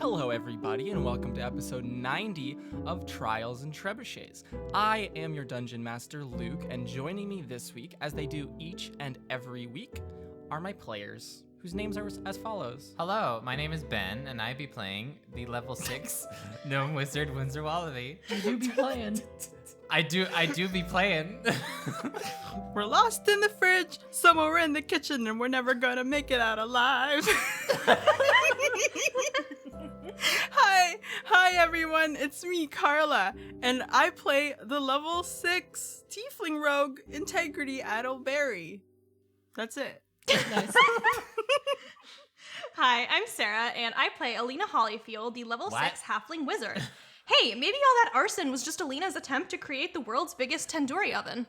Hello, everybody, and welcome to episode 90 of Trials and Trebuchets. I am your Dungeon Master, Luke, and joining me this week, as they do each and every week, are my players, whose names are as follows. Hello, my name is Ben, and I be playing the level 6 gnome wizard Windsor Wallaby. You do be playing. I do be playing. We're lost in the fridge, somewhere in the kitchen, and we're never gonna make it out alive. Hi everyone, it's me, Carla, and I play the level 6 Tiefling Rogue Integrity Adelberry. That's it. Nice. Hi, I'm Sarah, and I play Alina Hollyfield, the level What? 6 Halfling Wizard. Hey, maybe all that arson was just Alina's attempt to create the world's biggest tandoori oven.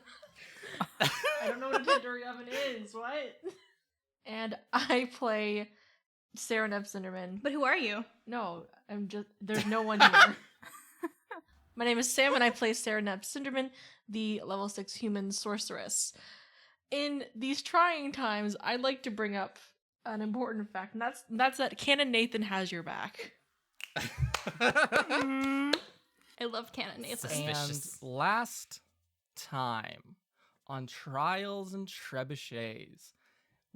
I don't know what a tandoori oven is. What? And I play Sarah Cinderman. But who are you? No, there's no one here. My name is Sam, and I play Sarah Cinderman, the level 6 human sorceress. In these trying times, I'd like to bring up an important fact, and that's that Canon Nathan has your back. I love Canon Nathan. Suspicious. And last time on Trials and Trebuchets,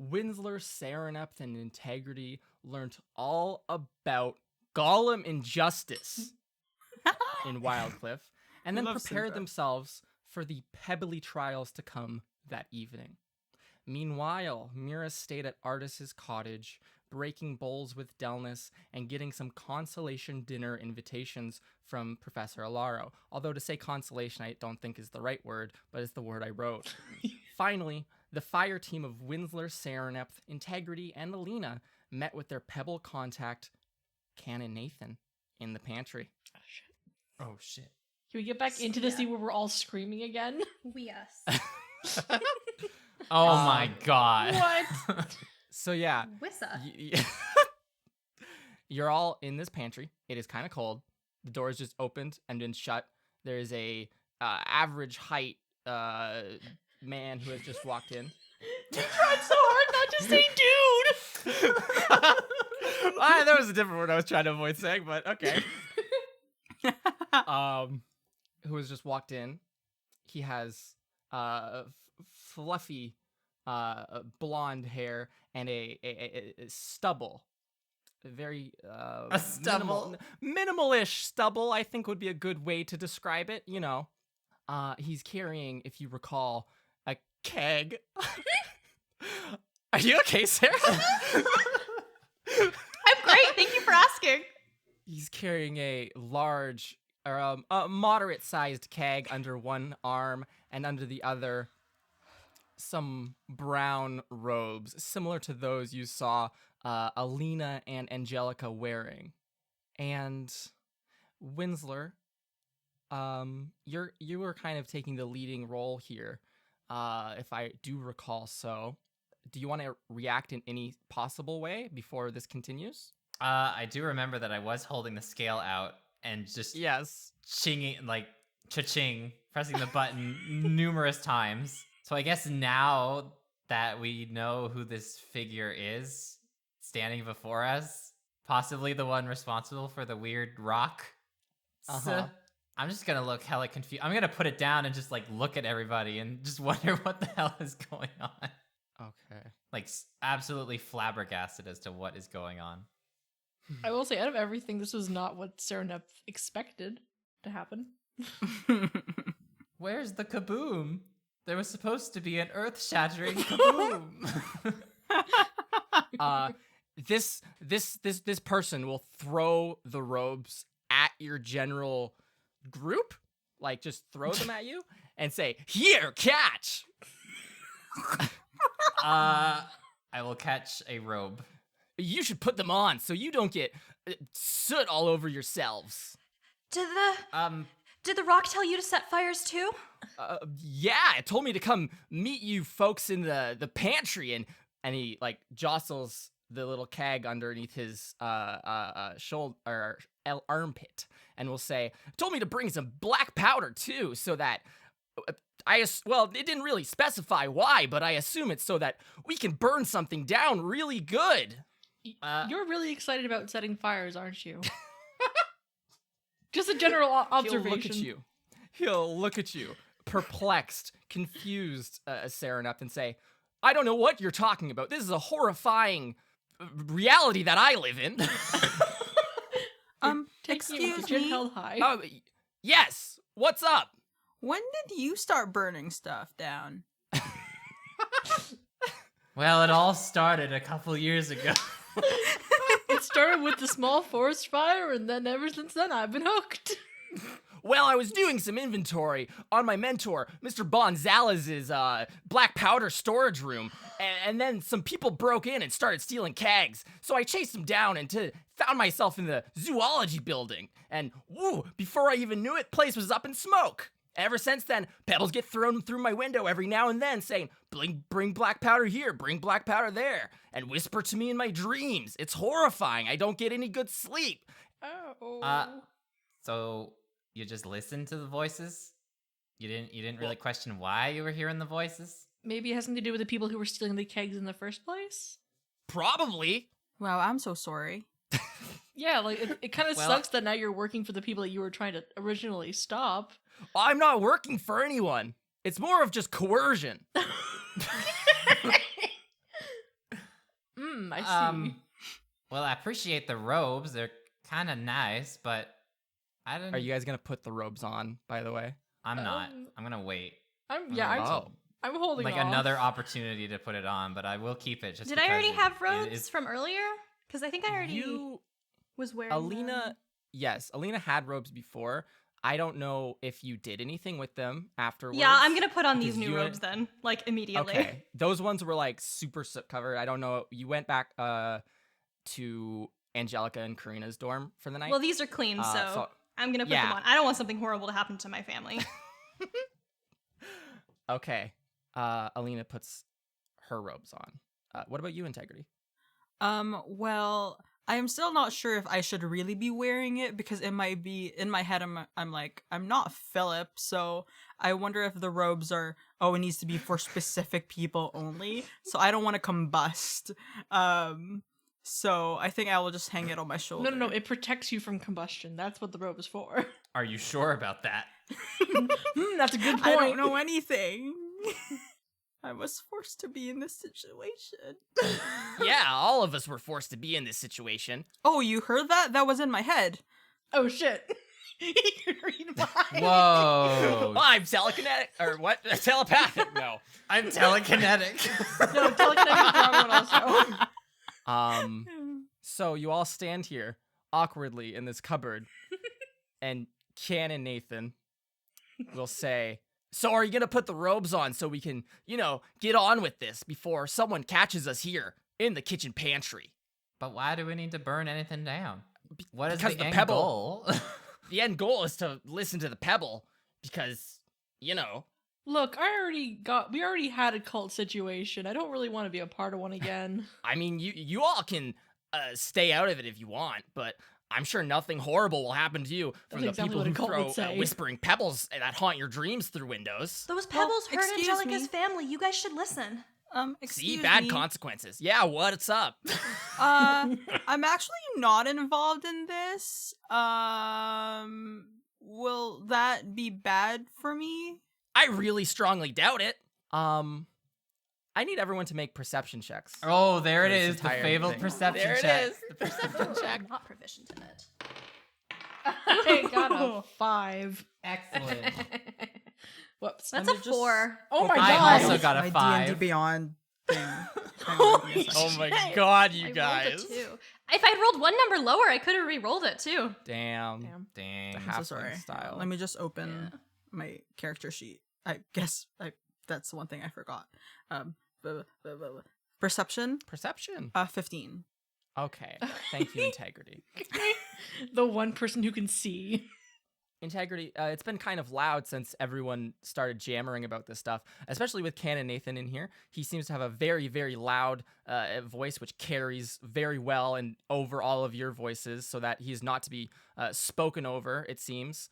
Winsler, Serenepth, and Integrity learnt all about Golem injustice in Wildcliff, and then Love prepared Syndra. themselves for the pebbly trials to come that evening. Meanwhile, Mira stayed at Artis's cottage, breaking bowls with Delnus and getting some consolation dinner invitations from Professor Alaro. Although to say consolation I don't think is the right word, but it's the word I wrote. Finally, the fire team of Winsler, Serenepth, Integrity, and Alina met with their Pebble contact, Canon Nathan, in the pantry. Oh shit. Can we get back into the scene where we're all screaming again? Yes. Oh my god. What? So yeah, Wissa. you're all in this pantry. It is kind of cold. The door is just opened and then shut. There is a average height man who has just walked in. You tried so hard not to say dude! That was a different word I was trying to avoid saying, but okay. Who has just walked in. He has fluffy blonde hair and a stubble. A very A stubble? minimalish stubble, I think would be a good way to describe it, you know. He's carrying, if you recall, a keg. Are you okay, Sarah? I'm great. Thank you for asking. He's carrying a large, or a moderate-sized keg under one arm, and under the other, some brown robes, similar to those you saw Alina and Angelica wearing. And Winsler, you were kind of taking the leading role here, if I do recall so. Do you want to react in any possible way before this continues? I do remember that I was holding the scale out and just Yes. chinging, like cha-ching, pressing the button numerous times. So I guess now that we know who this figure is standing before us, possibly the one responsible for the weird rock, I'm just gonna look hella confused. I'm gonna put it down and just like look at everybody and just wonder what the hell is going on. Okay. Like absolutely flabbergasted as to what is going on. I will say, out of everything, this was not what Serenep expected to happen. Where's the kaboom? There was supposed to be an earth-shattering kaboom. This person will throw the robes at your general group, like just throw them at you and say, "Here, catch." I will catch a robe. You should put them on so you don't get soot all over yourselves. Did the rock tell you to set fires too? Yeah, it told me to come meet you folks in the pantry, and he like jostles the little keg underneath his shoulder or armpit, and will say, "Told me to bring some black powder too, so that well, it didn't really specify why, but I assume it's so that we can burn something down really good." You're really excited about setting fires, aren't you? Just a general observation. He'll look at you. He'll look at you, perplexed, confused, Serenep, and say, I don't know what you're talking about. This is a horrifying reality that I live in. Excuse me. Held high. Yes. What's up? When did you start burning stuff down? Well, it all started a couple years ago. It started with the small forest fire, and then ever since then, I've been hooked. Well, I was doing some inventory on my mentor, Mr. Bonzalez's black powder storage room, and then some people broke in and started stealing kegs. So I chased them down and found myself in the zoology building. And woo, before I even knew it, place was up in smoke. Ever since then, pebbles get thrown through my window every now and then saying, bring black powder here, bring black powder there, and whisper to me in my dreams. It's horrifying. I don't get any good sleep. Oh. So you just listened to the voices? You didn't really question why you were hearing the voices? Maybe it has something to do with the people who were stealing the kegs in the first place? Probably. Wow, I'm so sorry. Yeah, like, it kind of Well- sucks that now you're working for the people that you were trying to originally stop. I'm not working for anyone. It's more of just coercion. I see. Well, I appreciate the robes. They're kind of nice, but I didn't. Are you guys gonna put the robes on, by the way? I'm not. Um, I'm gonna wait. I'm Oh. holding Like off. another opportunity to put it on, but I will keep it just Did because I already have it robes is- from earlier? Because I think I already was wearing Alina, them. yes, Alina had robes before. I don't know if you did anything with them afterwards. Yeah, I'm gonna put on these because new you robes then, like immediately. Okay, those ones were like super soot covered. I don't know. You went back to Angelica and Karina's dorm for the night. Well, these are clean, so I'm gonna put them yeah. on. I don't want something horrible to happen to my family. Okay, Alina puts her robes on. What about you, Integrity? Well, I am still not sure if I should really be wearing it because it might be in my head. I'm like, I'm not Philip, so I wonder if the robes are, it needs to be for specific people only. So I don't want to combust. So I think I will just hang it on my shoulder. No, it protects you from combustion. That's what the robe is for. Are you sure about that? That's a good point. I don't know anything. I was forced to be in this situation. Yeah, all of us were forced to be in this situation. Oh, you heard that? That was in my head. Oh shit. You can read mine. Whoa! I'm telekinetic, or what? Telepathic? No. I'm telekinetic. No, telekinetic is the wrong one also. So you all stand here awkwardly in this cupboard, and Can and Nathan will say, so are you gonna put the robes on so we can, get on with this before someone catches us here in the kitchen pantry? But why do we need to burn anything down? What is because the the end pebble- goal? The end goal is to listen to the pebble because, Look, we already had a cult situation. I don't really want to be a part of one again. I mean, you all can stay out of it if you want, but I'm sure nothing horrible will happen to you from That's the exactly people what a who cult throw would say. whispering pebbles that haunt your dreams through windows. Those pebbles hurt excuse Angelica's me. family. You guys should listen. Excuse See, bad me. consequences. Yeah, what's up? I'm actually not involved in this. Will that be bad for me? I really strongly doubt it. I need everyone to make perception checks. Oh, there it For this is, the entire fabled thing. perception There it check. is, the perception check. I'm not proficient in it. I got a 5. Excellent. Whoops. That's Let a me just 4. Oh my I god. also got a My 5. D&D Beyond thing. Holy Oh my shit. god, I you rolled guys. a 2. If I'd rolled one number lower, I could have re-rolled it too. Damn. Dang. The I'm so halfling sorry. style. Let me just open my character sheet. I guess that's one thing I forgot. Perception, Perception. 15. Okay. Thank you, Integrity. The one person who can see. Integrity, it's been kind of loud since everyone started jammering about this stuff, especially with Ken and Nathan in here. He seems to have a very, very loud voice, which carries very well and over all of your voices, so that he's not to be spoken over, it seems.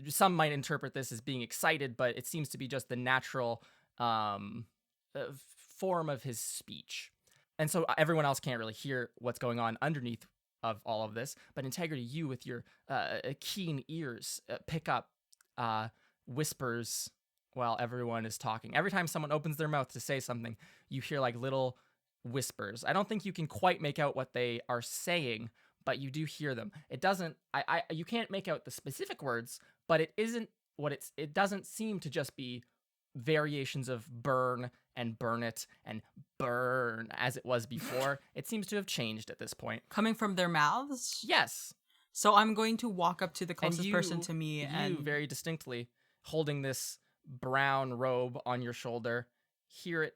Some might interpret this as being excited, but it seems to be just the natural form of his speech. and so everyone else can't really hear what's going on underneath of all of this. But Integrity, you with your keen ears pick up whispers while everyone is talking. Every time someone opens their mouth to say something, you hear like little whispers. I don't think you can quite make out what they are saying, but you do hear them. It doesn't. You can't make out the specific words, but it isn't what it's. It doesn't seem to just be variations of burn and burn it and burn as it was before. It seems to have changed at this point. Coming from their mouths? Yes. So I'm going to walk up to the And closest person to me you and very distinctly holding this brown robe on your shoulder hear it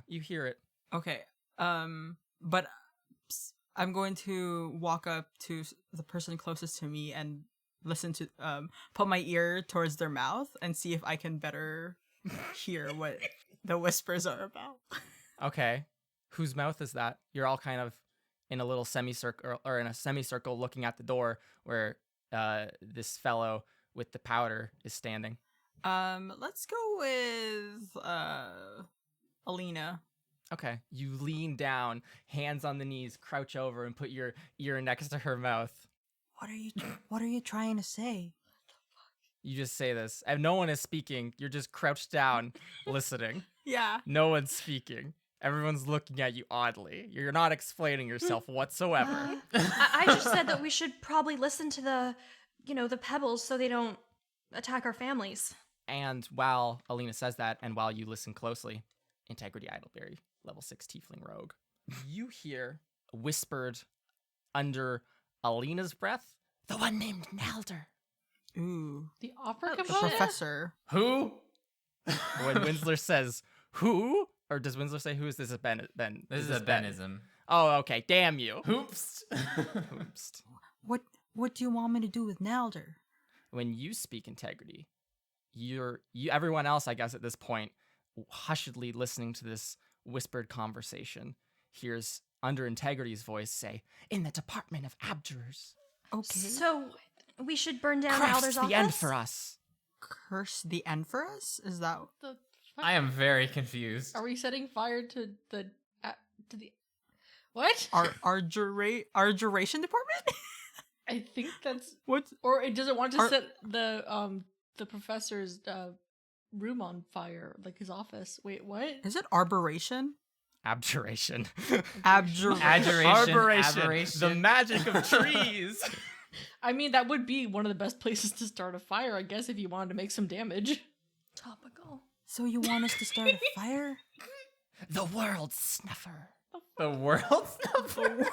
you hear it. okay. But I'm going to walk up to the person closest to me and listen to put my ear towards their mouth and see if I can better hear what the whispers are about. Okay. Whose mouth is that? You're all kind of in a little semicircle or in a semicircle looking at the door where this fellow with the powder is standing. Let's go with Alina. Okay. You lean down, hands on the knees, crouch over and put your ear next to her mouth. What are you trying to say? You just say this. And no one is speaking. You're just crouched down listening. Yeah. No one's speaking. Everyone's looking at you oddly. You're not explaining yourself whatsoever. I just said that we should probably listen to the pebbles so they don't attack our families. And while Alina says that, and while you listen closely, Integrity Idleberry, level 6 Tiefling Rogue, you hear whispered under Alina's breath, the one named Nalder. Ooh. The opera The component? professor. Who? When Winsler says, who? Or does Winsler say, who is this? Ben? This is a Benism. Oh, okay. Damn you. Hoops. Oops. What do you want me to do with Nalder? When you speak Integrity, everyone else, I guess, at this point, hushedly listening to this whispered conversation, hears under Integrity's voice say, in the Department of Abjurers. Okay. So we should burn down Crafts Alder's the office? end for us. Curse the end for us? Is that The fuck? I am very confused. Are we setting fire to the what? our duration department? I think that's What? or it doesn't want to Our- set the professor's room on fire, like his office. Wait, what? Is it arboration? Abjuration. Abjuration. Adoration, Arboration. aberration. The magic of trees. I mean, that would be one of the best places to start a fire, I guess, if you wanted to make some damage. Topical. So you want us to start a fire? The world snuffer. The world snuffer.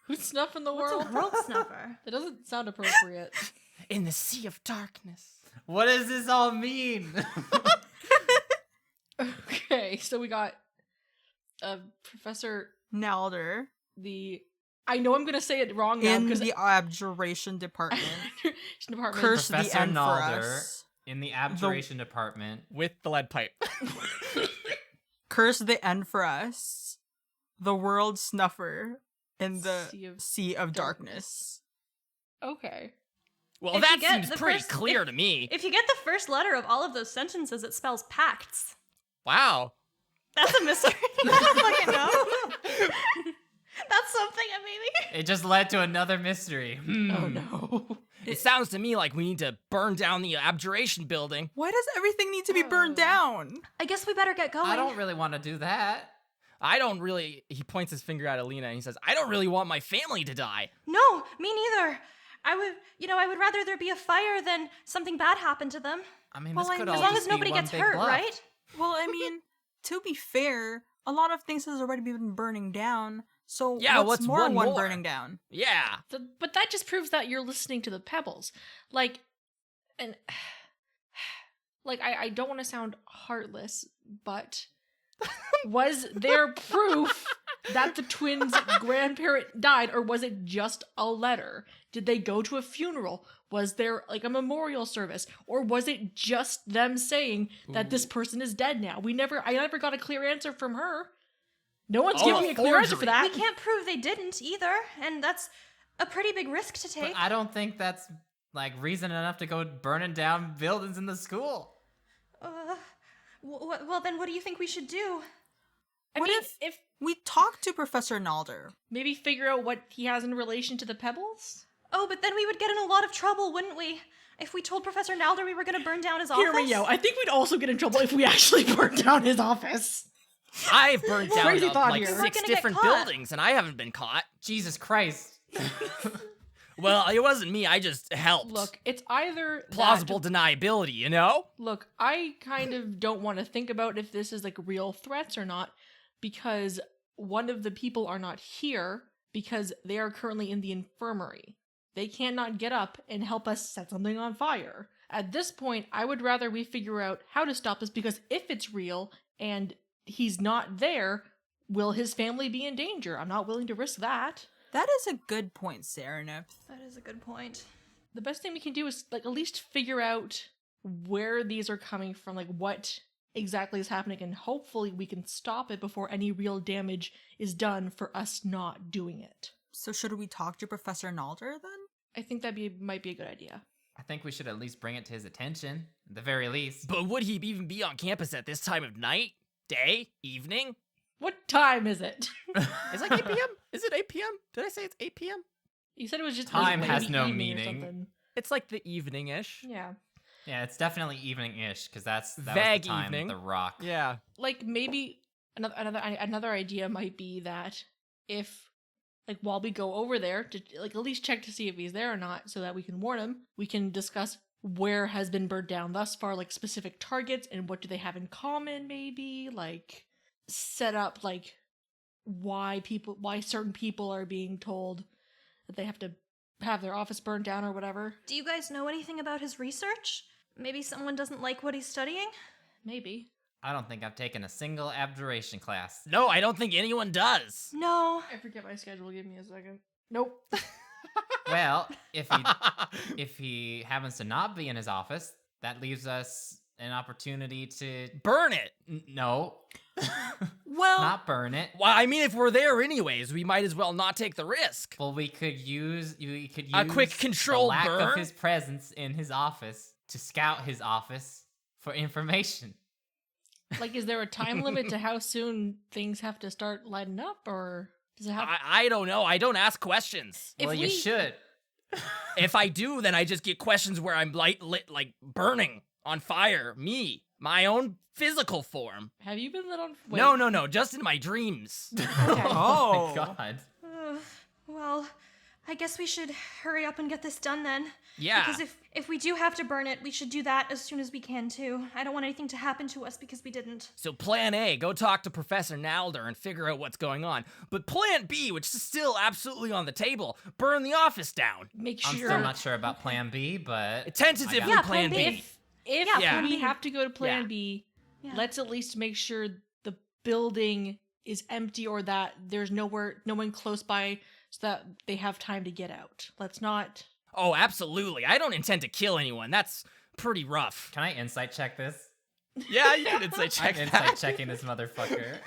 Who's snuffing the What's world? a world snuffer? That doesn't sound appropriate. In the sea of darkness. What does this all mean? Okay, so we got Professor Nalder I know I'm gonna say it wrong now in because the abjuration department. department. Curse the Professor end for Nalder us. in the abjuration department. With the lead pipe. Curse the end for us. The world snuffer in the sea of darkness. Okay. Well, If that you get seems the pretty first- clear to me. If you get the first letter of all of those sentences, it spells pacts. Wow. That's a mystery. I don't fucking know. That's something, maybe. It just led to another mystery. Oh no. It sounds to me like we need to burn down the abjuration building. Why does everything need to be burned down? I guess we better get going. I don't really want to do that. He points his finger at Alina and he says, I don't really want my family to die. No, me neither. I would rather there be a fire than something bad happen to them. I mean, Well, this could as all As long just as nobody be one gets big hurt, bluff. right? Well, I mean, to be fair, a lot of things has already been burning down. So Yeah, what's what's more one one more? burning down? Yeah. But that just proves that you're listening to the pebbles. Like, and like I don't want to sound heartless, but was there proof that the twins' grandparent died, or was it just a letter? Did they go to a funeral? Was there like a memorial service, or was it just them saying that this person is dead now? I never got a clear answer from her. No one's Oh, giving me a clear answer forgery. for that. We can't prove they didn't either, and that's a pretty big risk to But take. I don't think that's like reason enough to go burning down buildings in the school. Well, then what do you think we should do? What if we talk to Professor Nalder? maybe figure out what he has in relation to the pebbles? Oh, but then we would get in a lot of trouble, wouldn't we? If we told Professor Nalder we were going to burn down his office. Hear me out. I think we'd also get in trouble if we actually burned down his office. I've burned down Crazy thought like here. We're 6 gonna get different caught. buildings, and I haven't been caught. Jesus Christ. Well, it wasn't me. I just helped. Look, it's either Plausible deniability, you know? Look, I kind of don't want to think about if this is like real threats or not, because one of the people are not here because they are currently in the infirmary. They cannot get up and help us set something on fire. At this point, I would rather we figure out how to stop this, because if it's real and he's not there, will his family be in danger? I'm not willing to risk that. That is a good point, Serenip. That is a good point. The best thing we can do is like at least figure out where these are coming from, like what exactly is happening, and hopefully we can stop it before any real damage is done for us not doing it. So should we talk to Professor Nalder then? I think might be a good idea. I think we should at least bring it to his attention, at the very least. But would he even be on campus at this time of night? Day? Evening? What time is it? It's like 8 p.m.? Is it 8 p.m.? Did I say it's 8 p.m.? You said it was just Time like has maybe no evening or meaning. something. It's like the evening-ish. Yeah, Yeah, it's definitely evening-ish, because that was Vague the time evening. the rock. Yeah. like maybe another idea might be that if like while we go over there to like at least check to see if he's there or not, so that we can warn him, we can discuss where has been burned down thus far, like specific targets and what do they have in common, maybe like set up like why certain people are being told that they have to have their office burned down or whatever. Do you guys know anything about his research? Maybe someone doesn't like what he's studying? Maybe. I don't think I've taken a single abjuration class. No, I don't think anyone does. No. I forget my schedule. Give me a second. Nope. Well, if he happens to not be in his office, that leaves us an opportunity to Burn it. no, Well, not burn it. Well, I mean, if we're there anyways, we might as well not take the risk. Well, we could use A quick the controlled lack burn? of his presence in his office to scout his office for information. Like, is there a time limit to how soon things have to start lighting up, or does it have? I don't know. I don't ask questions. If Well, you we- should. If I do, then I just get questions where I'm lit, like burning on fire. Me, my own physical form. Have you been lit on? No, just in my dreams. Oh Oh. my god. Well, I guess we should hurry up and get this done then. Yeah. Because if we do have to burn it, we should do that as soon as we can too. I don't want anything to happen to us because we didn't. So plan A, go talk to Professor Nalder and figure out what's going on. But plan B, which is still absolutely on the table, burn the office down. Make I'm sure. still not sure about Plan B, but Tentatively I got Yeah, it. plan plan B. B. If Yeah, plan we B. have to go to Plan Yeah. B, Yeah. let's at least make sure the building is empty or that there's no one close by, so that they have time to get out. Let's not. Oh, absolutely. I don't intend to kill anyone. That's pretty rough. Can I insight check this? Yeah, you can insight I'm check insight that. checking this motherfucker.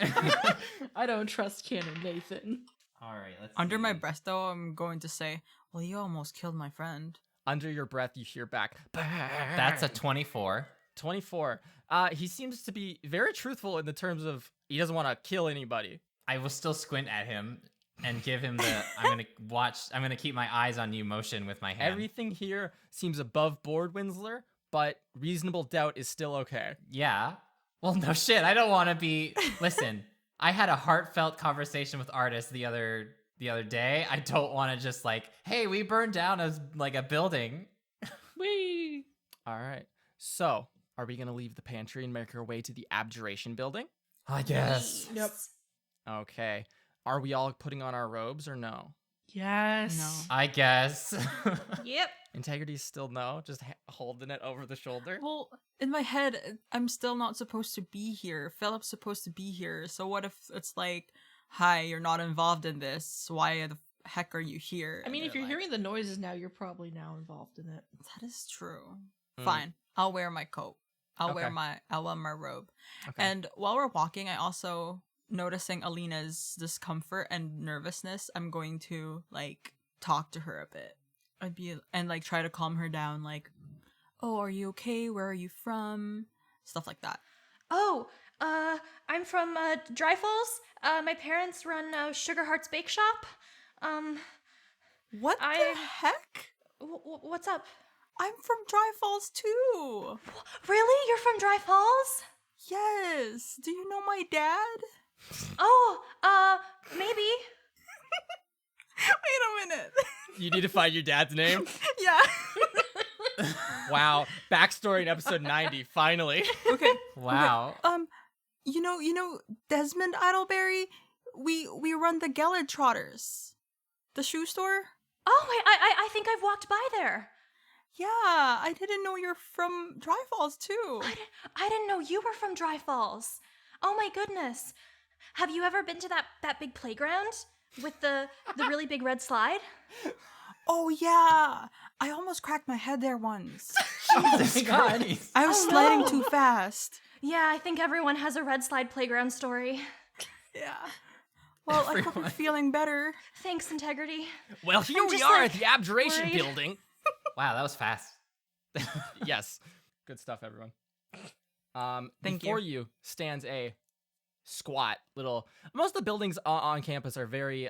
I don't trust Canon Nathan. All right, let's Under see. my breath, though, I'm going to say, well, you almost killed my friend. Under your breath, you hear back. That's a 24. 24. He seems to be very truthful in the terms of he doesn't want to kill anybody. I will still squint at him and give him the I'm gonna keep my eyes on you motion with my hand. Everything here seems above board, Winsler, but reasonable doubt is still okay. Yeah. Well, no shit. I don't want to be. Listen, I had a heartfelt conversation with artists the other day. I don't want to just like, hey, we burned down a building. Whee! All right. So, are we going to leave the pantry and make our way to the abjuration building? I guess. Yep. Okay. Are we all putting on our robes or no? Yes. No. I guess. Yep. Integrity's still no, just holding it over the shoulder. Well, in my head, I'm still not supposed to be here. Philip's supposed to be here. So what if it's like, hi, you're not involved in this. Why the heck are you here? I mean, And if they're you're like, hearing the noises now, you're probably now involved in it. that is true. Mm. Fine. I'll wear my coat. I'll wear Okay. my robe. Okay. And while we're walking, I also noticing Alina's discomfort and nervousness. I'm going to like talk to her a bit. I'd be and like try to calm her down. Like, oh, are you okay? Where are you from? Stuff like that. Oh, I'm from Dry Falls. My parents run Sugar Heart's Bake Shop. What I- the heck? What's up? I'm from Dry Falls too. Really? You're from Dry Falls? Yes. Do you know my dad? Oh, maybe. Wait a minute. You need to find your dad's name. Yeah. Wow. Backstory in episode 90. Finally. Okay. Wow. You know Desmond Idleberry? We run the Gellert Trotters. The shoe store? Oh, I think I've walked by there. Yeah, I didn't know you're from Dry Falls too. I didn't know you were from Dry Falls. Oh my goodness. Have you ever been to that big playground with the really big red slide? Oh yeah. I almost cracked my head there once. Jesus Christ. I was Oh, sliding no. too fast. Yeah, I think everyone has a red slide playground story. Yeah. Well, I hope you're Everyone. feeling better. Thanks, Integrity. Well, here I'm we just, are like, at the Abjuration worried. building. Wow, that was fast. Yes. Good stuff, everyone. Thank before you stands a squat little. Most of the buildings on campus are very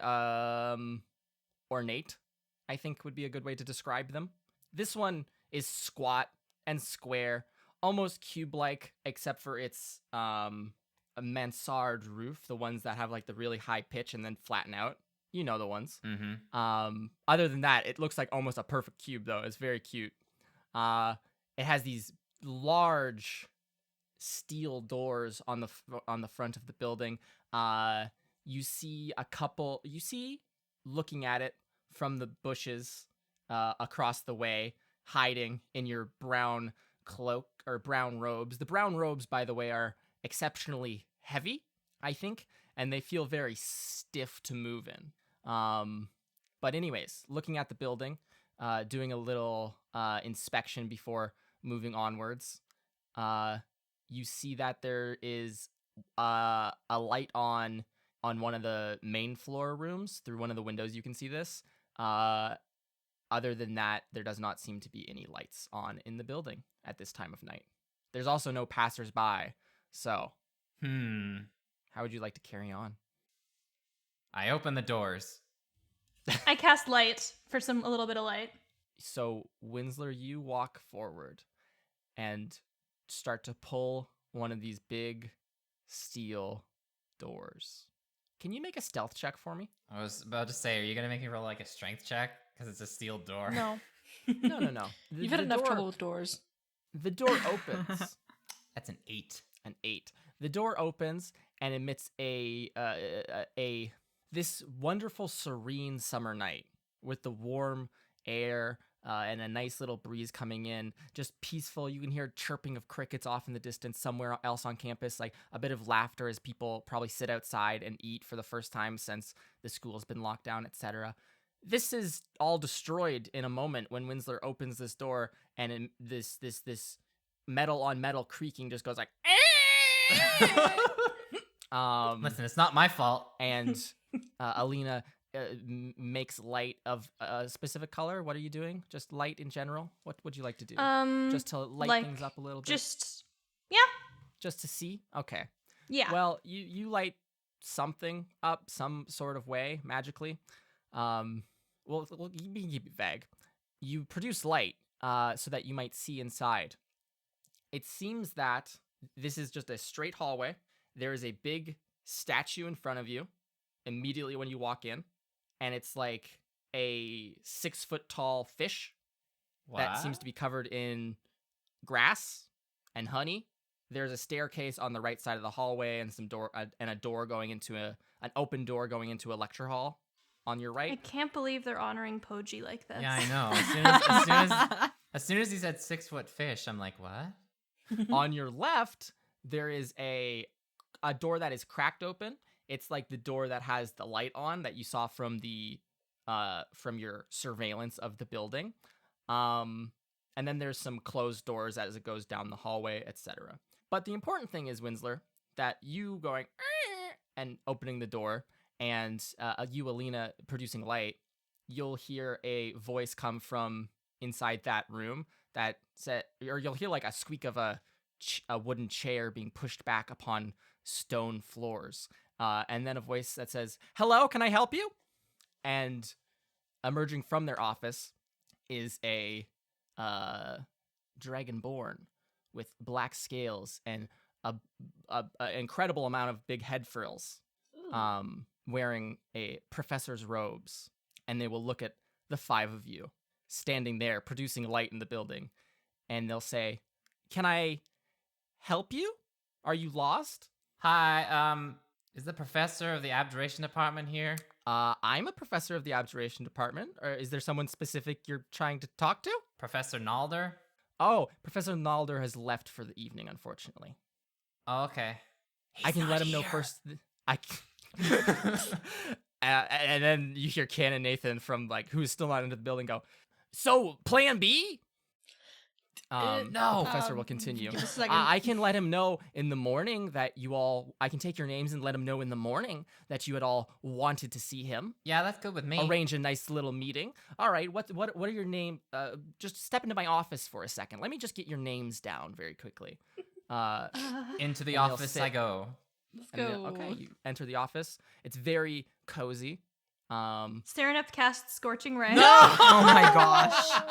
ornate, I think would be a good way to describe them. This one is squat and square, almost cube-like, except for its a mansard roof, the ones that have like the really high pitch and then flatten out. You know the ones. Mm-hmm. Other than that, it looks like almost a perfect cube, though. It's very cute. It has these large steel doors on the front of the building. You see looking at it from the bushes across the way, hiding in your brown cloak or brown robes. The brown robes, by the way, are exceptionally heavy, I think, and they feel very stiff to move in. But anyways, looking at the building, doing a little inspection before moving onwards, you see that there is a light on one of the main floor rooms through one of the windows. You can see this. Other than that, there does not seem to be any lights on in the building at this time of night. There's also no passersby. So, how would you like to carry on? I open the doors. I cast light for a little bit of light. So, Winsler, you walk forward and start to pull one of these big steel doors. Can you make a stealth check for me? I was about to say, are you gonna make me roll like a strength check? Because it's a steel door. No. No. You've had enough trouble with doors. The door opens. That's an 8. An 8. The door opens and emits this wonderful serene summer night with the warm air and a nice little breeze coming in, just peaceful. You can hear chirping of crickets off in the distance somewhere else on campus, like a bit of laughter as people probably sit outside and eat for the first time since the school's been locked down, etc. This is all destroyed in a moment when Winsler opens this door and this metal on metal creaking just goes like Listen, it's not my fault. and Alina makes light of a specific color. What are you doing? Just light in general? What would you like to do? Just to light like, things up a little bit? Just to see? Okay. yeah. Well, you light something up some sort of way magically. Well, you can keep it vague. You produce light so that you might see inside. It seems that this is just a straight hallway. There is a big statue in front of you immediately when you walk in, and it's like a 6-foot tall fish that seems to be covered in grass and honey. There's a staircase on the right side of the hallway and a door going into an open door going into a lecture hall on your right. I can't believe they're honoring Poji like this. Yeah, I know. As soon as he said 6-foot fish, I'm like, what? On your left, there is a door that is cracked open. It's like the door that has the light on that you saw from your surveillance of the building. And then there's some closed doors as it goes down the hallway, etc. But the important thing is, Winsler, that you going and opening the door and you, Alina, producing light, you'll hear a voice come from inside that room that said, or you'll hear like a squeak of a a wooden chair being pushed back upon stone floors. And then a voice that says, "Hello, can I help you?" And emerging from their office is a dragonborn with black scales and a incredible amount of big head frills, wearing a professor's robes. And they will look at the 5 of you standing there, producing light in the building, and they'll say, "Can I help you? Are you lost?" Hi, is the professor of the abjuration department here? I'm a professor of the abjuration department. Or is there someone specific you're trying to talk to? Professor Nalder? Oh, Professor Nalder has left for the evening, unfortunately. Oh, okay. I can let him know first. And then you hear Canon Nathan from who's still not into the building go, "So plan B?" No. The professor will continue. Give us a second. I can let him know in the morning that I can take your names and let him know in the morning that you had all wanted to see him. Yeah, that's good with me. Arrange a nice little meeting. All right, what are your name? Just step into my office for a second. Let me just get your names down very quickly. Into the and they'll office sit. I go. Let's And go. okay, you enter the office. It's very cozy. Serenep casts Scorching Ray. Oh my gosh.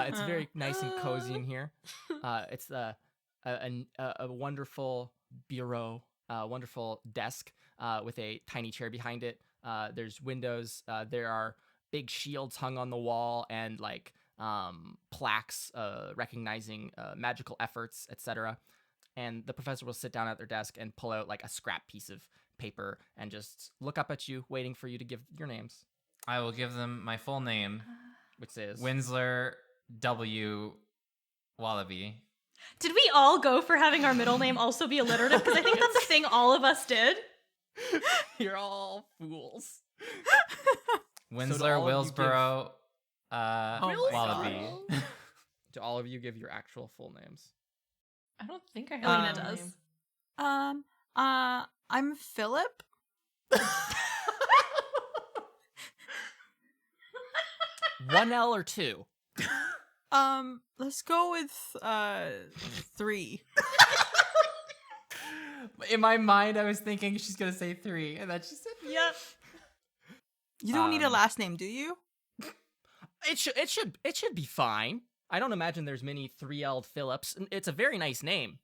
It's very nice and cozy in here. It's a wonderful bureau, wonderful desk with a tiny chair behind it. There's windows. There are big shields hung on the wall and plaques recognizing magical efforts, etc. And the professor will sit down at their desk and pull out a scrap piece of paper and just look up at you, waiting for you to give your names, I will give them my full name. which is Winsler W. Wallaby. Did we all go for having our middle name also be alliterative? Because I think that's a thing all of us did. You're all fools. Winsler all of you Willsboro my Wallaby. Do all of you give your actual full names? I don't think I have Elena a does. name. I'm Philip. One L or two? Let's go with 3. In my mind, I was thinking she's gonna say 3, and then she said Yep. You don't need a Um, last name, do you? It should be fine. I don't imagine there's many 3L Phillips. It's a very nice name.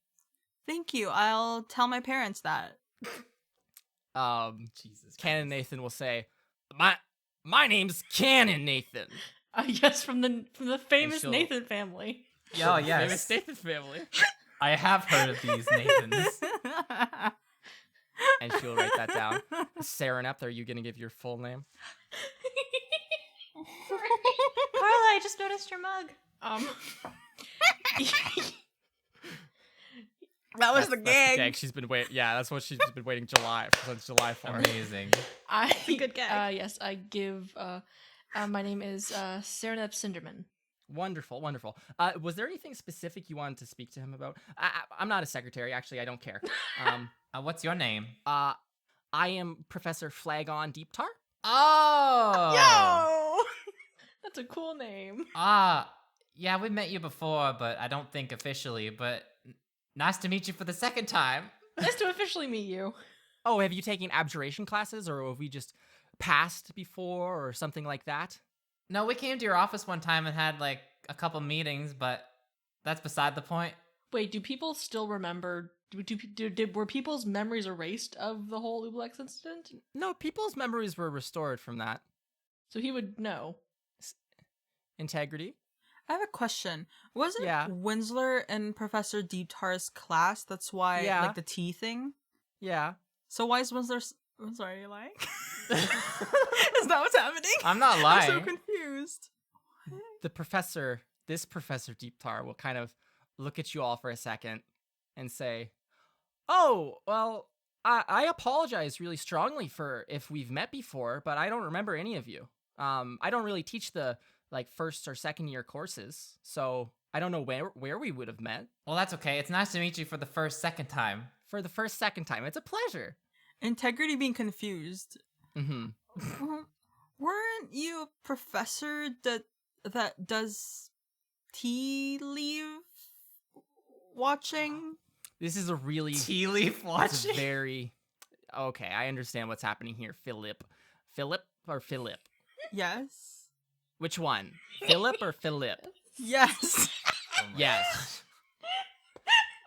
Thank you. I'll tell my parents that. Jesus. Canon Nathan will say, "My name's Canon Nathan." Yes, from the famous she'll- Nathan family. Oh, Famous yes. Nathan family. I have heard of these Nathans. And she'll write that down. Serenep, are you gonna give your full name? Carla, I just noticed your mug. That was That's the the gag. gag she's been waiting. Yeah, that's what she's been waiting since July 4th. Amazing. a good gag. Yes, I give. My name is Serenep Cinderman. Wonderful, wonderful. Was there anything specific you wanted to speak to him about? I'm not a secretary, actually. I don't care. What's your name? I am Professor Flagon Deeptar. Oh! That's a cool name. Yeah, we met you before, but I don't think officially, but nice to meet you for the second time. Nice to officially meet you. Oh, have you taken abjuration classes, or have we just passed before, or something like that? No, we came to your office one time and had a couple meetings, but that's beside the point. Wait, do people still remember? Were people's memories erased of the whole Ublex incident? No, people's memories were restored from that. So he would know. Integrity. I have a question. Wasn't Yeah. Winsler in Professor Deeptar's class? That's why, Yeah. the tea thing? Yeah. So why is Winsler... I'm sorry, are you lying? Is that what's happening? I'm not I'm lying. so confused. This Professor Deeptar will kind of look at you all for a second and say, "Oh, well, I apologize really strongly for if we've met before, but I don't remember any of you. I don't really teach the first or second year courses, so I don't know where we would have met. Well, that's okay. It's nice to meet you for the second time. For the second time, it's a pleasure." Integrity being confused. Mm-hmm. Weren't you a professor that does tea leave watching. This is a really Tea leaf it's watching. very okay. I understand what's happening here. Philip or Philip? Yes. Which one? Philip or Philip? Yes. Oh my Yes.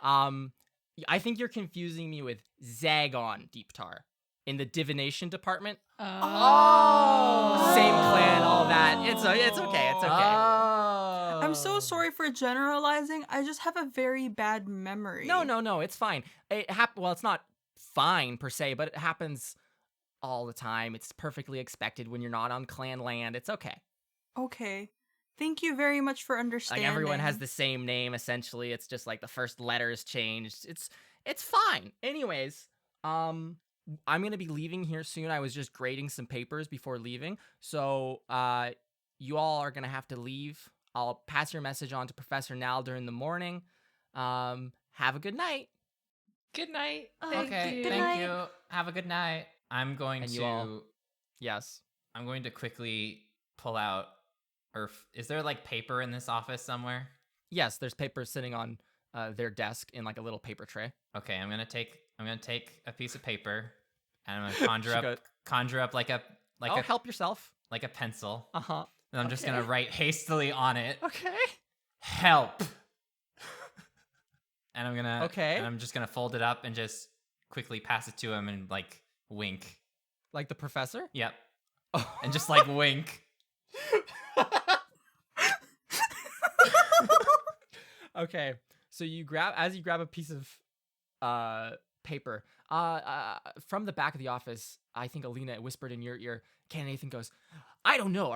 I think you're confusing me with Zagon Deep Tar in the divination department. Oh. Same clan, all that. It's okay. It's okay. Oh. I'm so sorry for generalizing. I just have a very bad memory. No. It's fine. Well, it's not fine per se, but it happens all the time. It's perfectly expected when you're not on clan land. It's okay. Okay. Thank you very much for understanding. Like everyone has the same name essentially. It's just like the first letter is changed. It's fine. Anyways, I'm gonna be leaving here soon. I was just grading some papers before leaving, so you all are gonna have to leave. I'll pass your message on to Professor Nalder in the morning. Have a good night. Good night. Oh, Thank Okay, you. Good thank night. you. Have a good night. I'm going And to you all- Yes. I'm going to quickly pull out is there like paper in this office somewhere? Yes, there's paper sitting on their desk in like a little paper tray. Okay, I'm gonna take a piece of paper and I'm gonna She conjure up like a help yourself. like a pencil. Uh-huh. And I'm just Okay. gonna write hastily on it, Okay. help. And I'm just gonna fold it up and just quickly pass it to him and like wink. Like the professor? Yep. Oh. And just like wink. Okay. So you grab a piece of paper from the back of the office. I think Alina whispered in your ear. Ken Nathan goes, I don't know.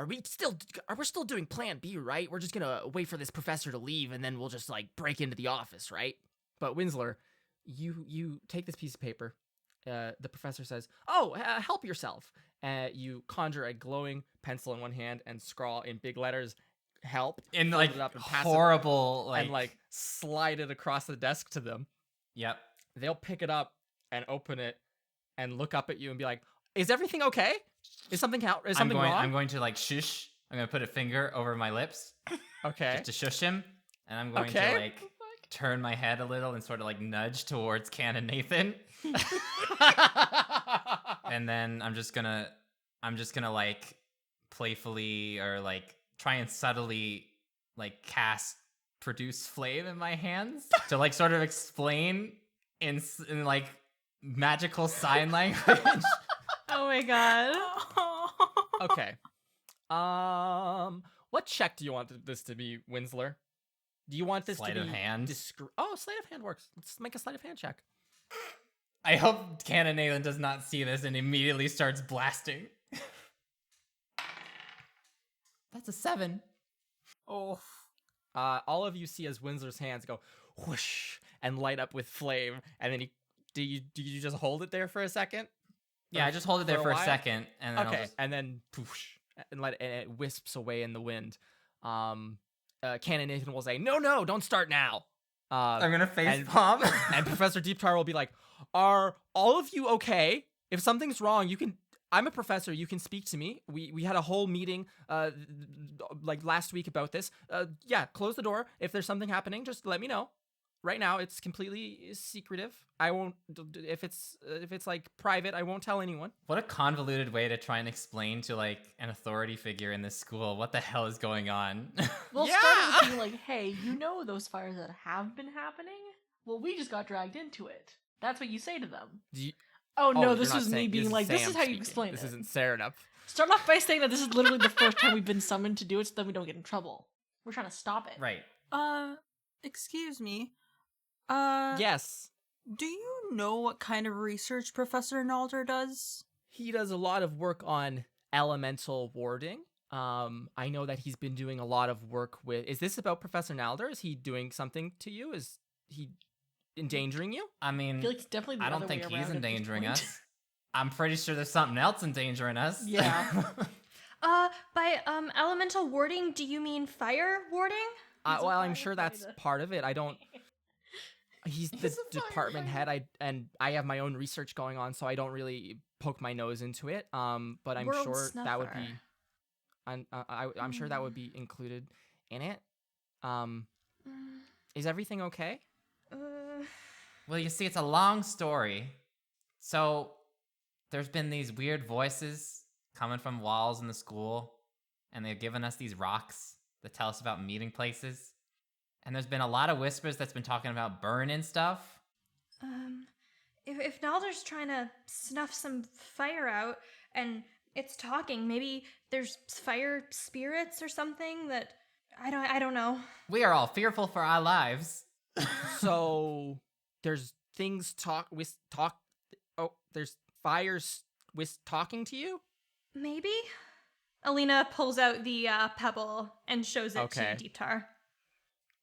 We're still doing plan B, right? We're just gonna wait for this professor to leave and then we'll just like break into the office, right? But Winsler, you take this piece of paper. The professor says, "Oh, help yourself." You conjure a glowing pencil in one hand and scrawl in big letters, "Help," In fold like it up and pass it, horrible and like slide it across the desk to them. Yep. They'll pick it up and open it and look up at you and be like, "Is everything okay? Is something wrong?" I'm going to like shush. I'm gonna put a finger over my lips Okay. just to shush him, and I'm going Okay. to like turn my head a little and sort of like nudge towards Canon Nathan, and then I'm just gonna like playfully or like try and subtly like cast produce flame in my hands to like sort of explain in like magical sign language. Oh my god. Okay. What check do you want this to be, Winsler? Do you want this Sleight to of be hand. Sleight of hand works. Let's make a sleight of hand check. I hope Canon Nathan does not see this and immediately starts blasting. That's a 7. Oh. All of you see as Winsler's hands go whoosh and light up with flame, and then do you just hold it there for a second? Yeah, I just hold it there for a while? second, and then Okay, I'll just... and then poosh, and it wisps away in the wind. Canon Nathan will say, "No, don't start now." I'm gonna face and- palm. And Professor Deeptar will be like, "Are all of you okay? If something's wrong, you can. I'm a professor. You can speak to me. We had a whole meeting, like last week about this. Yeah, close the door. If there's something happening, just let me know. Right now, it's completely secretive. I won't. If it's like private, I won't tell anyone." What a convoluted way to try and explain to like an authority figure in this school what the hell is going on. We'll Yeah. start with being like, hey, you know those fires that have been happening? Well, we just got dragged into it. That's what you say to them. Oh no, you're this not was me saying- being like, this Sam is how you speaking. explain This it. isn't Serenup. Start off by saying that this is literally the first time we've been summoned to do it so that we don't get in trouble. We're trying to stop it. Right. Excuse me. Yes, Do you know what kind of research Professor Nalder does? he does a lot of work on elemental warding. I know that he's been doing a lot of work with. Is this about Professor Nalder? Is he doing something to you? Is he endangering you? I mean, I feel like it's definitely the I don't other think way he's around at this endangering point. us. I'm pretty sure there's something else endangering us. Yeah. By elemental warding, do you mean fire warding? He's a Well, I'm sure that's firefighter. part of it. I don't. He's the He's a department firefighter. head. I have my own research going on, so I don't really poke my nose into it. But I'm World sure that would be. snuffer. I'm sure that would be included in it. Mm. Is everything okay? Well, you see, it's a long story. So, there's been these weird voices coming from walls in the school, and they've given us these rocks that tell us about meeting places. And there's been a lot of whispers that's been talking about burn and stuff. If Nalder's trying to snuff some fire out and it's talking, maybe there's fire spirits or something that I don't know. We are all fearful for our lives. So there's things there's fires talking to you? Maybe? Alina pulls out the pebble and shows it Okay. to Deeptar.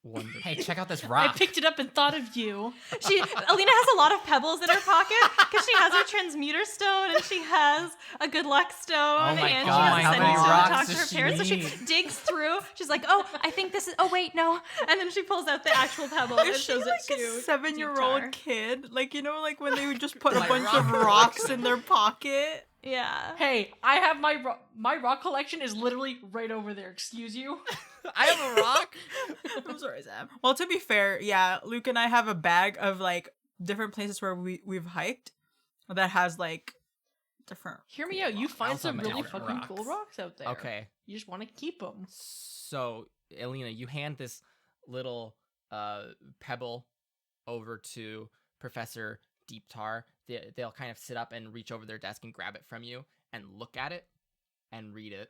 Wonderful. Hey, check out this I rock. picked it up and thought of you. Alina has a lot of pebbles in her pocket because she has her transmuter stone and she has a good luck stone Oh my and God, she has how a many sending stone to rocks talk to does her she parents. So she need? digs through. She's like, "Oh, I think this is. Oh wait, no." And then she pulls out the actual pebble and Is she shows like it to a 7-year-old Deeptar. kid? Like, you know, like when they would just put a My bunch rock of rocks collection. in their pocket? Yeah. Hey, I have my rock collection is literally right over there. Excuse you. I have a rock. I'm sorry, Sam. Well, to be fair, yeah, Luke and I have a bag of like different places where we've hiked that has like different. Hear me out. You find also some have really different fucking cool rocks. rocks out there. Okay. You just want to keep them. So, Elena, you hand this little pebble over to Professor Deeptar. They'll kind of sit up and reach over their desk and grab it from you and look at it and read it.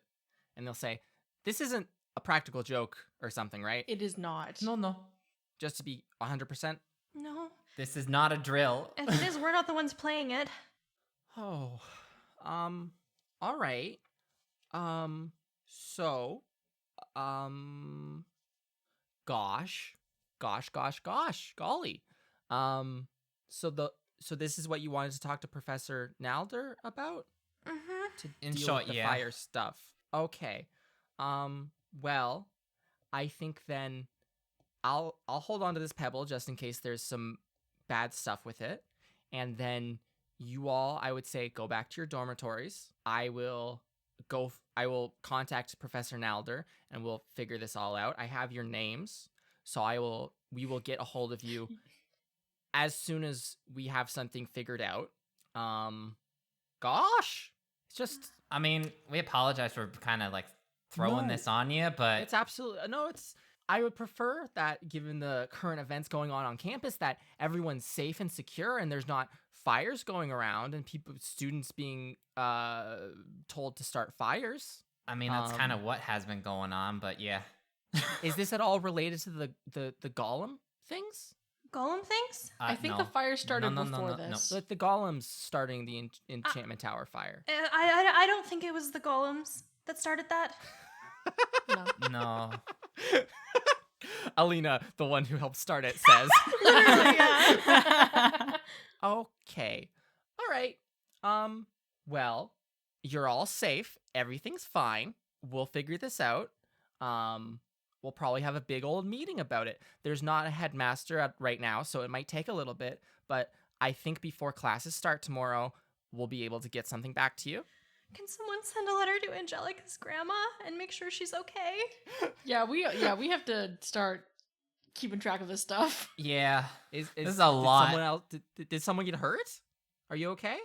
And they'll say, "This isn't a practical joke or something, right? It is not. No. Just to be 100%." No. This is not a drill. If it is, we're not the ones playing it. Oh, all right. So, gosh, golly. So this is what you wanted to talk to Professor Nalder about? Mm-hmm. To In deal short, with the yeah. fire stuff. Okay. Well, I think then I'll hold on to this pebble just in case there's some bad stuff with it. And then you all, I would say, go back to your dormitories. I will contact Professor Nalder and we'll figure this all out. I have your names, so we will get a hold of you as soon as we have something figured out. Gosh, it's just I mean, we apologize for kind of like throwing No. this on you, but it's absolutely no. I would prefer that, given the current events going on campus, that everyone's safe and secure and there's not fires going around and students being told to start fires. I mean, that's kind Um, of what has been going on, but yeah. Is this at all related to the golem things? Golem things? I think no. the fire started No, before no. this. Like the golems starting the enchantment tower fire. I don't think it was the golems that started that. No. No. Alina, the one who helped start it, says. Literally, yeah. Okay. All right. Well, you're all safe. Everything's fine. We'll figure this out. We'll probably have a big old meeting about it. There's not a headmaster right now, so it might take a little bit, but I think before classes start tomorrow, we'll be able to get something back to you. Can someone send a letter to Angelica's grandma and make sure she's okay? Yeah, we have to start keeping track of this stuff. Yeah. This is a lot. Someone else, did someone get hurt? Are you okay?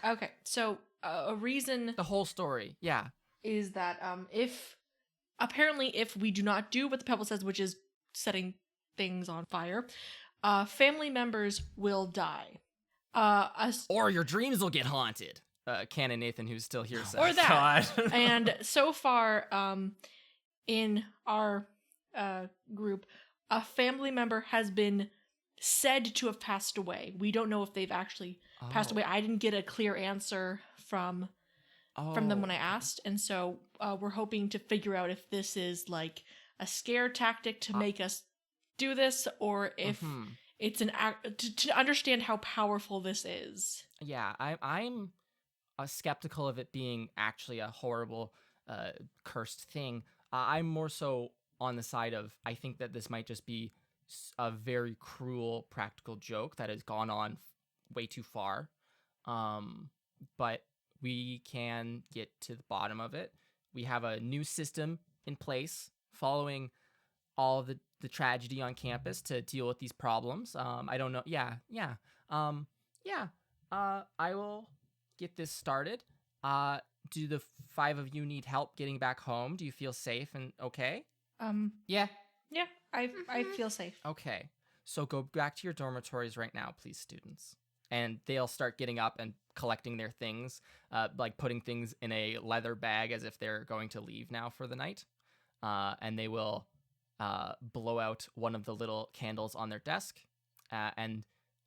Okay, so a reason The whole story. Yeah. is that if we do not do what the pebble says, which is setting things on fire, family members will die. Or your dreams will get haunted. Canon Nathan, who's still here, says. Or that. God. And so far, in our group, a family member has been said to have passed away. We don't know if they've actually passed away. I didn't get a clear answer from them when I asked, and so we're hoping to figure out if this is like a scare tactic to make us do this, or if it's an act to understand how powerful this is. Yeah, I'm skeptical of it being actually a horrible, cursed thing. I'm more so on the side of I think that this might just be a very cruel practical joke that has gone on way too far. But we can get to the bottom of it. We have a new system in place following all the tragedy on campus to deal with these problems. I don't know. Yeah. I will get this started. Do the 5 of you need help getting back home? Do you feel safe and okay? Yeah. Yeah, I feel safe. Okay. So go back to your dormitories right now, please, students. And they'll start getting up and collecting their things, like putting things in a leather bag as if they're going to leave now for the night. And they will blow out one of the little candles on their desk and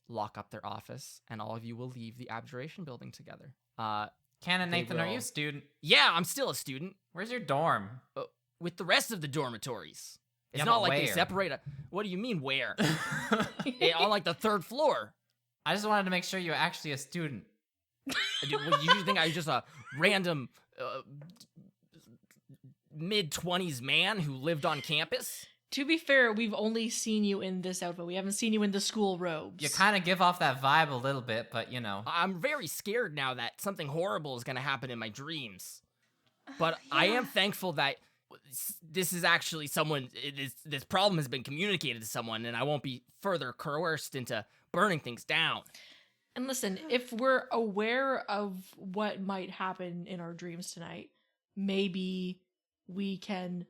lock up their office. And all of you will leave the Abjuration building together. Canon They Nathan, are you will- a student? Yeah, I'm still a student Where's your dorm? with the rest of the dormitories. It's Yeah, not but like they where? separate. What do you mean where? On like the 3rd floor. I just wanted to make sure you're actually a student. You think I'm just a random mid-20s man who lived on campus? To be fair, we've only seen you in this outfit. We haven't seen you in the school robes. You kind of give off that vibe a little bit, but you know. I'm very scared now that something horrible is going to happen in my dreams. But I am thankful that this is actually this problem has been communicated to someone, and I won't be further coerced into burning things down. And listen, if we're aware of what might happen in our dreams tonight, maybe we can,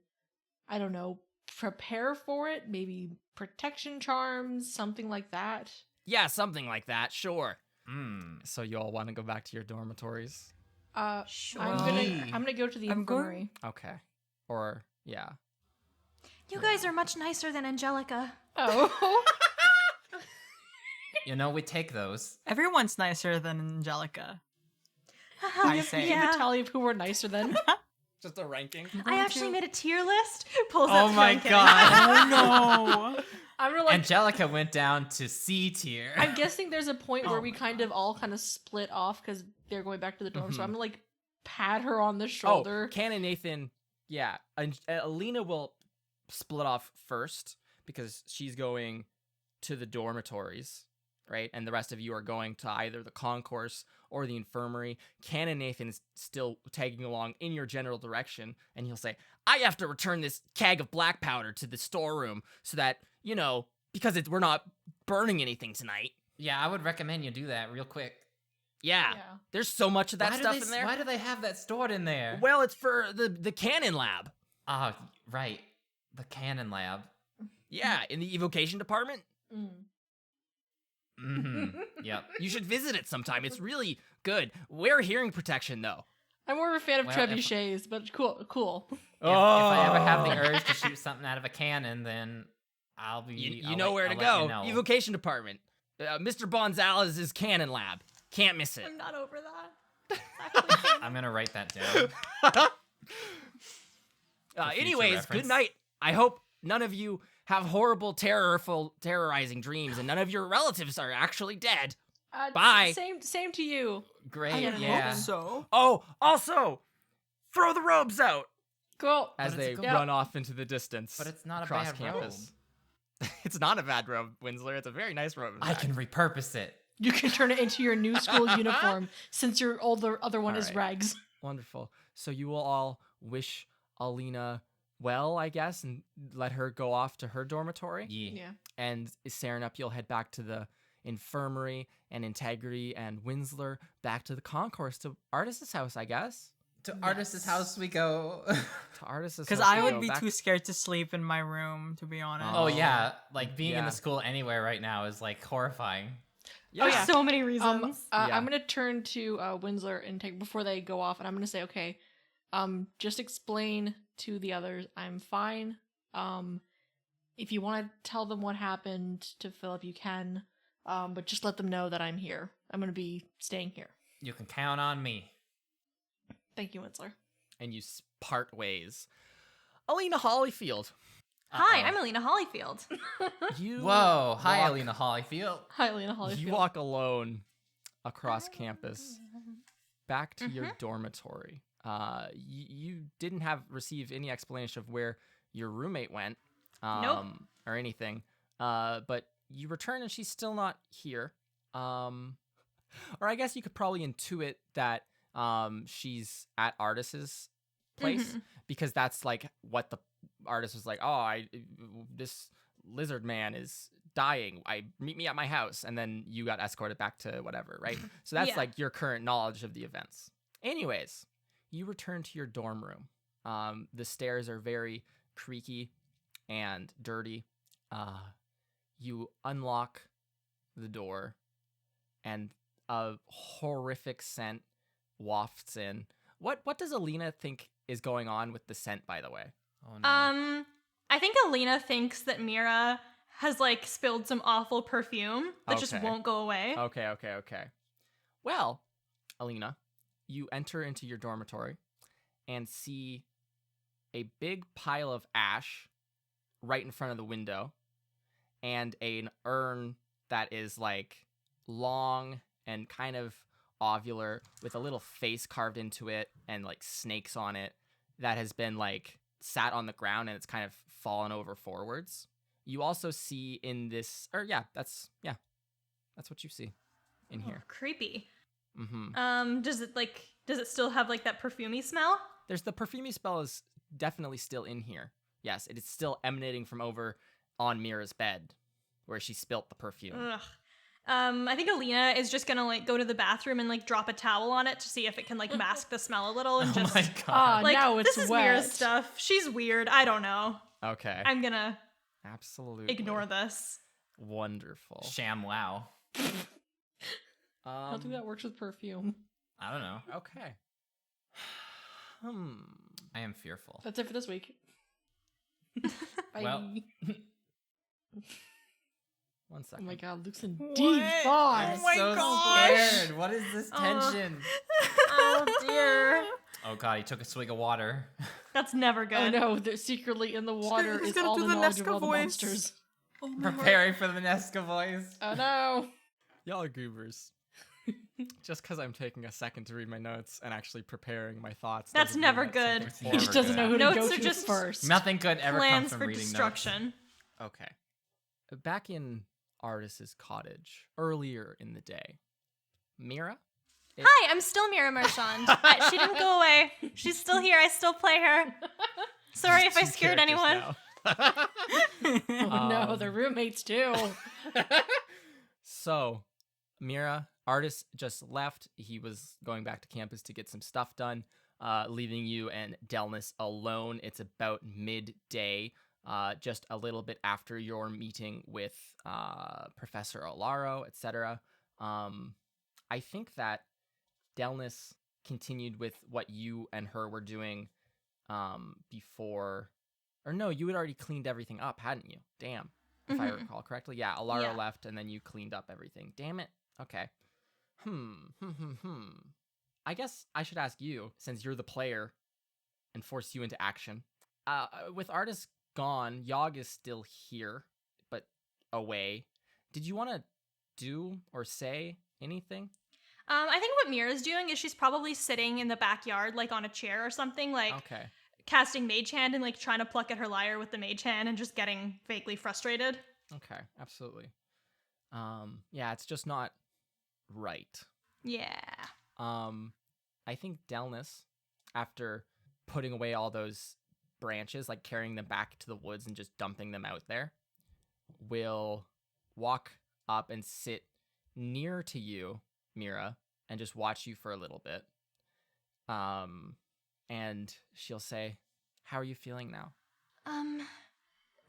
I don't know, prepare for it. Maybe protection charms, something like that. Yeah, something like that, sure. Mm. So you all want to go back to your dormitories? Sure. I'm gonna go to the I'm going- infirmary. Okay. Or, yeah. You guys are much nicer than Angelica. Oh. You know, we take those. Everyone's nicer than Angelica. I say. You have a tally of who were nicer than. Just a ranking? I actually made a tier list. Pulls Oh up. my I'm kidding. God. Oh no! I'm gonna like. Angelica went down to C tier. I'm guessing there's a point where Oh we my kind of all kind of split off because they're going back to the dorm. So Mhm. I'm gonna like pat her on the shoulder. Oh, Canon Nathan, yeah. Alina will split off first because she's going to the dormitories, right? And the rest of you are going to either the concourse or the infirmary. Canon Nathan is still tagging along in your general direction, and he'll say, I have to return this keg of black powder to the storeroom so that, because we're not burning anything tonight. Yeah, I would recommend you do that real quick. Yeah, there's so much of that Why do stuff they- in there. Why do they have that stored in there? Well, it's for the cannon lab. Ah, right. The cannon lab. Yeah, in the evocation department. Mm. Mm-hmm. Yep. You should visit it sometime. It's really good. Wear hearing protection, though. I'm more of a fan of Well, if- trebuchets, but cool. If I ever have the urge to shoot something out of a cannon, then I'll be. You I'll know let- where to I'll let go. you know. Evocation department. Mr. Bonzalez's cannon lab. Can't miss it. I'm not over that. Actually, I'm gonna write that down. future Anyways, reference. good night. I hope none of you have horrible, terrorizing dreams, and none of your relatives are actually dead. Bye. Same to you. Great. I Yeah. hope So Oh, also, throw the robes out Cool. as But they it's a good- run off into the distance. But it's not a across bad campus. It's not a bad robe, Winsler. It's a very nice robe. in I fact. can repurpose it. You can turn it into your new school uniform since your other one is Alright. rags. Wonderful. So you will all wish Alina well, I guess, and let her go off to her dormitory. Yeah. And Serenup, you'll head back to the infirmary, and Integrity and Winsler back to the concourse to Artis's house, I guess. To Artist's house we go. To Artis's because house. I we would go be back- too scared to sleep in my room, to be honest. Oh yeah, like being in Yeah. the school anywhere right now is like horrifying. Yeah. Oh, yeah. so many reasons. Yeah. I'm gonna turn to Winsler and take before they go off, and I'm gonna say, okay, just explain to the others I'm fine. If you want to tell them what happened to Philip, you can. But just let them know that I'm here. I'm gonna be staying here. You can count on me. Thank you, Winsler. And you part ways. Alina Hollyfield. Hi, Uh-oh. I'm Alina Hollyfield. You Whoa, hi walk- Alina Hollyfield. Hi, Lena Hollyfield. You walk alone across campus back to your dormitory. You didn't receive any explanation of where your roommate went, Nope. or anything. But you return and she's still not here. Or I guess you could probably intuit that she's at Artis's place, because that's like what Artist was like, oh, this lizard man is dying. Meet me at my house. And then you got escorted back to whatever, right? So that's Yeah. like your current knowledge of the events. Anyways, you return to your dorm room. The stairs are very creaky and dirty. You unlock the door and a horrific scent wafts in. What does Alina think is going on with the scent, by the way? Oh no. I think Alina thinks that Mira has like spilled some awful perfume that just Okay. won't go away. Okay. Well, Alina, you enter into your dormitory and see a big pile of ash right in front of the window and an urn that is like long and kind of ovular with a little face carved into it and like snakes on it that has been like sat on the ground and it's kind of fallen over forwards. You also see in this, that's what you see in Oh, here. creepy. Mm-hmm. Does it still have like that perfumey smell? There's the perfumey spell is definitely still in here. Yes, it is still emanating from over on Mira's bed where she spilt the perfume. Ugh. I think Alina is just gonna like go to the bathroom and like drop a towel on it to see if it can like mask the smell a little and Oh just my god. like now it's this is wet. Mira's stuff. She's weird. I don't know. Okay. I'm gonna Absolutely. ignore this. Wonderful. Sham wow. I don't think that works with perfume. I don't know. Okay. I am fearful. That's it for this week. Bye. Well, One Oh second. my god, Luke's in What? deep thought. I'm Oh my so gosh. scared. What is this tension? Oh dear. Oh god, he took a swig of water. That's never Oh good. no, they're secretly in the water He's is gonna all do the the knowledge of Nesca all the voice. monsters. Oh my God. Preparing for the Nesca voice. Oh no. Y'all are goobers. Just because I'm taking a second to read my notes and actually preparing my thoughts. That's doesn't mean never that good. something's He He Never just doesn't good. know who to Notes go are to just first. Nothing good ever comes Plans from for reading destruction. Okay. Back in Artis's cottage earlier in the day, Mira? Hi, I'm still Mira Marchand. She didn't go away. She's still here. I still play her. Sorry if I Two scared characters anyone. now. Oh no, they're roommates too. So, Mira, Artis just left. He was going back to campus to get some stuff done, leaving you and Delnis alone. It's about midday, just a little bit after your meeting with Professor Alaro, etc. I think that Delnis continued with what you and her were doing before. Or no, you had already cleaned everything up, hadn't you? Damn. If I Mhm. recall correctly. Yeah, Alaro Yeah. left and then you cleaned up everything. Damn it. Okay. I guess I should ask you, since you're the player, and force you into action. With Artis gone, Yogg is still here, but away. Did you want to do or say anything? I think what Mira's doing is she's probably sitting in the backyard, like on a chair or something, like Okay. casting Mage Hand and like trying to pluck at her lyre with the Mage Hand and just getting vaguely frustrated. Okay, absolutely. Yeah, it's just not right. Yeah. I think Delnis, after putting away all those branches, like carrying them back to the woods and just dumping them out there, will walk up and sit near to you, Mira, and just watch you for a little bit. And she'll say, "How are you feeling now?"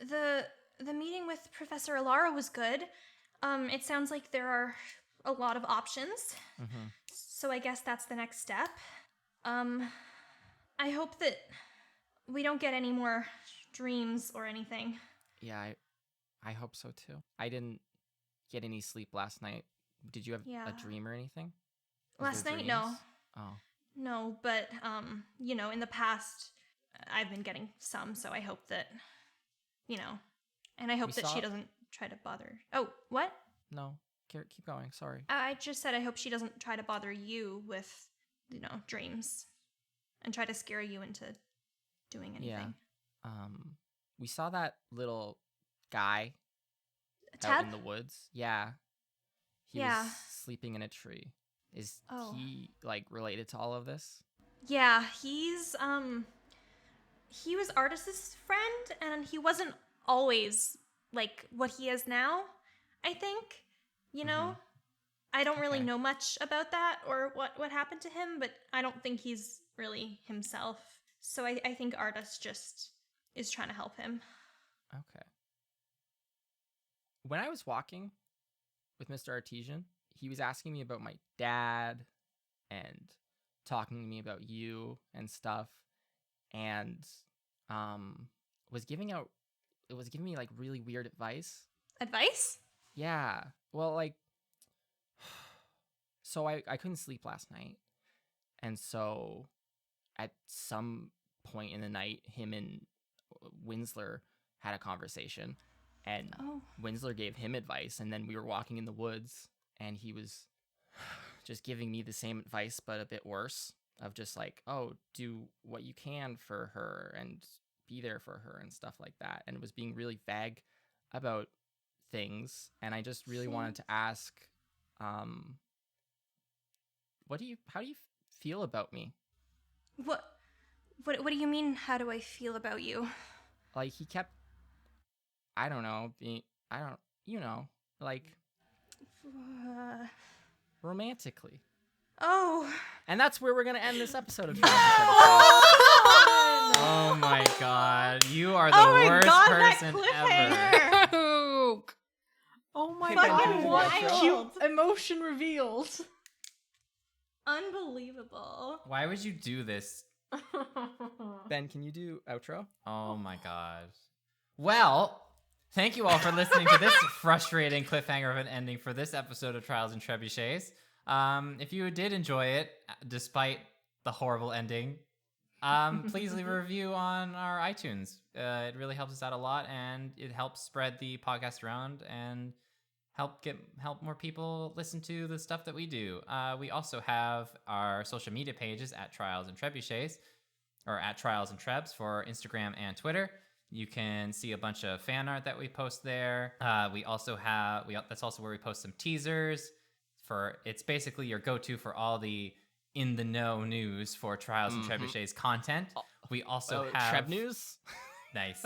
The meeting with Professor Alara was good. It sounds like there are a lot of options. Mm-hmm. So I guess that's the next step. I hope that we don't get any more dreams or anything. Yeah, I hope so too. I didn't get any sleep last night. Did you have Yeah. a dream or anything? Was Last there night, no. dreams? Oh. No, but in the past I've been getting some, so I hope that and I hope We that saw- she doesn't try to bother. Oh, what? No, keep going. Sorry. I just said I hope she doesn't try to bother you with, dreams and try to scare you into doing anything. Yeah. We saw that little guy out Ted? in the woods. Yeah. He Yeah. was sleeping in a tree. Is Oh. he like related to all of this? Yeah, he was Artis's friend, and he wasn't always like what he is now, I think. You know? I don't really Okay. know much about that or what happened to him, but I don't think he's really himself. So I think Artis just is trying to help him. Okay. When I was walking with Mr. Artesian, he was asking me about my dad and talking to me about you and stuff, and was giving me like really weird advice. Advice? Yeah. Well, like, so I couldn't sleep last night, and so at some point in the night, him and Winsler had a conversation, and Oh. Winsler gave him advice, and then we were walking in the woods, and he was just giving me the same advice, but a bit worse, of just like, oh, do what you can for her and be there for her and stuff like that, and it was being really vague about things, and I just really wanted to ask, how do you feel about me? What do you mean, how do I feel about you? Like, he kept, I don't know, like, romantically. Oh. And that's where we're going to end this episode of Oh my god, you are the worst person ever. Oh my Fucking god. wild. Cute emotion revealed. Unbelievable. Why would you do this? Ben, can you do outro? Oh my god. Well, thank you all for listening to this frustrating cliffhanger of an ending for this episode of Trials and Trebuchets. If you did enjoy it, despite the horrible ending, please leave a review on our iTunes. It really helps us out a lot, and it helps spread the podcast around and help more people listen to the stuff that we do. We also have our social media pages at Trials and Trebuchets, or at Trials and Trebs for Instagram and Twitter. You can see a bunch of fan art that we post there. We also have that's also where we post some teasers. It's basically your go-to for all the in the know news for Trials and Trebuchets content. We also have Treb News? Nice.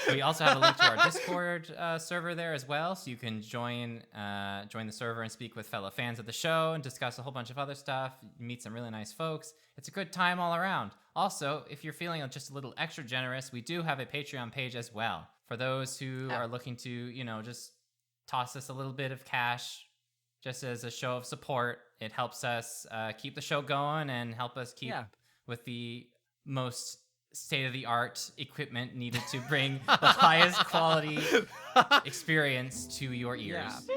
We also have a link to our Discord server there as well, so you can join the server and speak with fellow fans of the show and discuss a whole bunch of other stuff, meet some really nice folks. It's a good time all around. Also, if you're feeling just a little extra generous, we do have a Patreon page as well. For those who are looking to, just toss us a little bit of cash just as a show of support, it helps us keep the show going and help us keep with the most state-of-the-art equipment needed to bring the highest quality experience to your ears.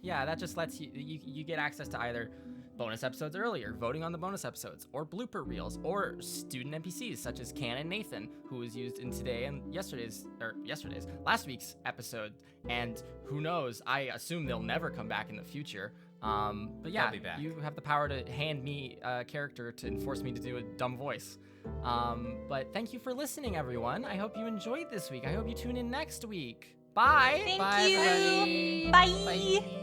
Yeah, that just lets you get access to either bonus episodes earlier, voting on the bonus episodes, or blooper reels, or student NPCs such as Canon Nathan, who was used in last week's episode, and who knows, I assume they'll never come back in the future. But yeah, They'll be back. you have the power to hand me a character to force me to do a dumb voice. But thank you for listening, everyone. I hope you enjoyed this week. I hope you tune in next week. Bye. Thank Bye, you. everybody. Bye. Bye.